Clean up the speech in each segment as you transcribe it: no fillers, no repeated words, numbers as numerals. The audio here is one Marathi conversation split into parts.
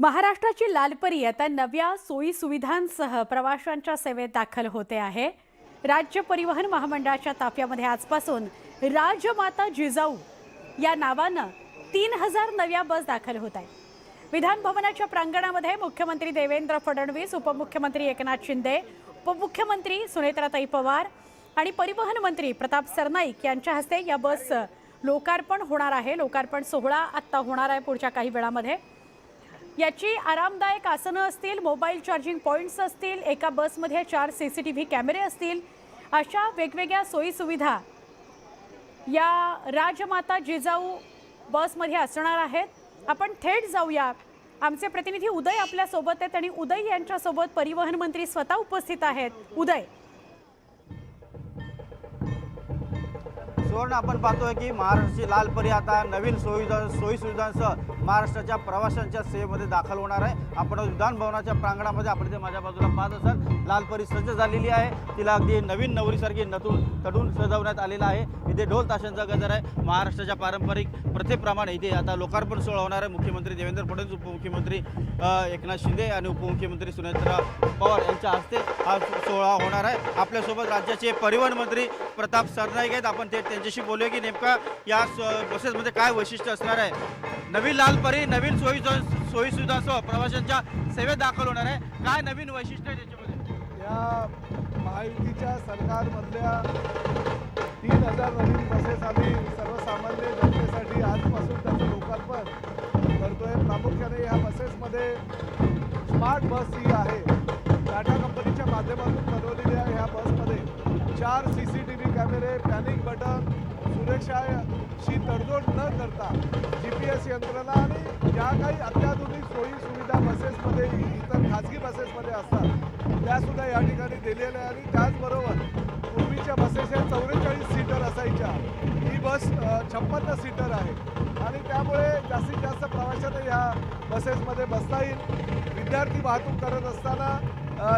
महाराष्ट्राची लालपरी आता नव्या सोयी सुविधांसह प्रवाशांच्या सेवेत दाखल होते आहे। राज्य परिवहन महामंडळाच्या ताफ्यामध्ये आजपासून राजमाता जिजाऊ या नावानं 3000 नव्या बस दाखल होत आहेत। विधान भवनाच्या प्रांगणामध्ये मुख्यमंत्री देवेंद्र फडणवीस, उपमुख्यमंत्री एकनाथ शिंदे, उपमुख्यमंत्री सुनेत्राताई पवार आणि परिवहन मंत्री प्रताप सरनाईक यांच्या हस्ते या बस लोकार्पण होणार आहे। लोकार्पण सोहळा आता होणार आहे पुढच्या काही वेळामध्ये। याची आरामदायक आसनं असतील, मोबाईल चार्जिंग पॉइंट्स असतील, एका बसमध्ये 4 CCTV कॅमेरे असतील, अशा वेगवेगळ्या सोयी सुविधा या राजमाता जिजाऊ बसमध्ये असणार आहेत। आपण थेट जाऊया। आमचे प्रतिनिधी उदय आपल्या सोबत आहेत आणि उदय यांच्या सोबत परिवहन मंत्री स्वतः उपस्थित आहेत। उदय, सुवर्ण, आपण पाहतोय की महाराष्ट्राची लालपरी आता नवीन सोयी सुविधांसह महाराष्ट्राच्या प्रवाशांच्या सेवेमध्ये दाखल होणार आहे। आपण विधान भवनाच्या प्रांगणामध्ये आपण इथे माझ्या बाजूला पाहत असाल, लालपरी सज्ज झालेली आहे। तिला अगदी नवीन नवरीसारखी तडून सजवण्यात आलेला आहे। इथे ढोल ताशांचा गजर आहे। महाराष्ट्राच्या पारंपरिक प्रथेप्रमाणे इथे आता लोकार्पण सोहळा होणार आहे। मुख्यमंत्री देवेंद्र फडणवीस, उपमुख्यमंत्री एकनाथ शिंदे आणि उपमुख्यमंत्री सुनेत्रा पवार यांच्या हस्ते हा सोहळा होणार आहे। आपल्यासोबत राज्याचे परिवहन मंत्री प्रताप सरनाईक आहेत। आपण त्यांच्याशी बोलूया की नेमका या बसेसमध्ये काय वैशिष्ट्य असणार आहे। नवीन लालपरी नवीन सोयी सुविधांसह प्रवाशांच्या सेवेत दाखल होणार आहे। काय नवीन वैशिष्ट्य आहे त्याच्यामध्ये? या महायुतीच्या सरकारमधल्या 3000 नवीन बसेस आम्ही सर्वसामान्य जनतेसाठी आजपासून त्याचं लोकार्पण करतोय। प्रामुख्याने या बसेसमध्ये स्मार्ट बस ही आहे, टाटा कंपनीच्या माध्यमातून बनवलेल्या ह्या बसमध्ये 4 CCTV कॅमेरे, पॅनिक बटन, सुरक्षाशी तडजोड न करता GPS यंत्रणा आणि ज्या काही अत्याधुनिक सोयी सुविधा बसेसमध्ये इतर खाजगी बसेसमध्ये असतात त्यासुद्धा या ठिकाणी दिलेल्या आहे। आणि त्याचबरोबर पूर्वीच्या बसेस या 44 सीटर असायच्या, ही बस 56 सीटर आहे आणि त्यामुळे जास्तीत जास्त प्रवाशांना या बसेसमध्ये बसता येईल। विद्यार्थी वाहतूक करत असताना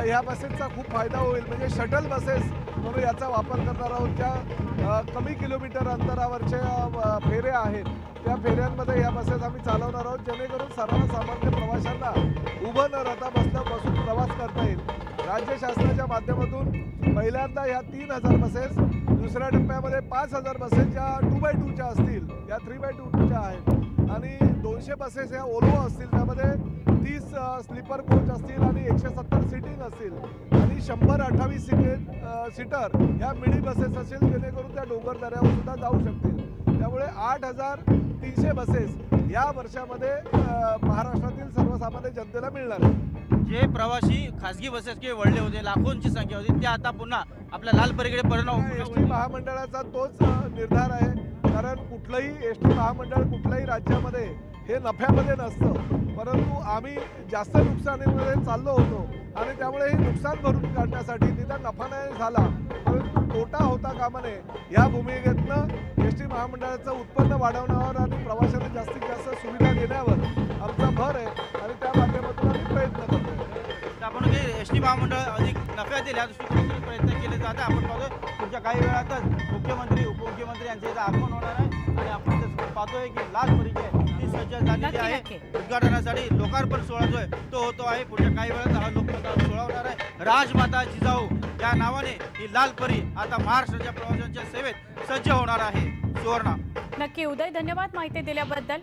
ह्या बसेसचा खूप फायदा होईल। म्हणजे शटल बसेस म्हणून याचा वापर करणार आहोत। ज्या कमी किलोमीटर अंतरावरच्या फेऱ्या आहेत त्या फेऱ्यांमध्ये ह्या बसेस आम्ही चालवणार आहोत, जेणेकरून सर्वसामान्य प्रवाशांना उभं न राहता बसून प्रवास करता येईल। राज्य शासनाच्या माध्यमातून पहिल्यांदा ह्या 3000 बसेस, दुसऱ्या टप्प्यामध्ये 5000 बसेस ज्या 2x2च्या असतील, या 3x2च्या आहेत आणि 200 बसेस ह्या ओल्वो असतील, त्यामध्ये 30 स्लीपर कोच असतील आणि 170 सीटिंग असतील आणि 128 सीटर ह्या मिनी बसेस असतील, जेणेकरून त्या डोंगर दऱ्यावर सुद्धा जाऊ शकतील। त्यामुळे 8300 बसेस या वर्षामध्ये महाराष्ट्रातील सर्वसामान्य जनतेला मिळणार आहे। जे प्रवासी खासगी बसेस किंवा वळले होते, लाखोंची संख्या होती, त्या आता पुन्हा आपल्या लालपरीकडे परिणाम एसटी महामंडळाचा तोच निर्धार आहे। कारण कुठलंही एसटी महामंडळ कुठल्याही राज्यामध्ये हे नफ्यामध्ये नसतं, परंतु आम्ही जास्त नुकसानीमध्ये चाललो होतो आणि त्यामुळे हे नुकसान भरून काढण्यासाठी निदान नफा नाही झाला परंतु तोटा होता कामा नये, या भूमिकेतनं एसटी महामंडळाचं उत्पन्न वाढवण्यावर आणि प्रवाशांना जास्तीत जास्त सुविधा देण्यावर आमचा भर आहे आणि त्या माध्यमातून आम्ही प्रयत्न करतो। आपण एसटी महामंडळ अधिक नफ्यातील या दृष्टिकोनातून प्रयत्न केले जाते। आपण पाहतोय पुढच्या काही वेळातच मुख्यमंत्री, उपमुख्यमंत्री यांचे इथं आगमन होणार आहे आणि आपण पाहतोय की लालपरीची ती सज्ज झालेली आहे। उद्घाटनासाठी लोकार्पण सोहळा जो आहे तो होतो आहे। पुढच्या काही वेळात हा लोकार्पण सोहळा होणार आहे। राजमाता जिजाऊ या नावाने ही लालपरी आता महाराष्ट्राच्या प्रवाशांच्या सेवेत सज्ज होणार आहे। सुवर्णा, नक्की उदय, धन्यवाद माहिती दिल्याबद्दल।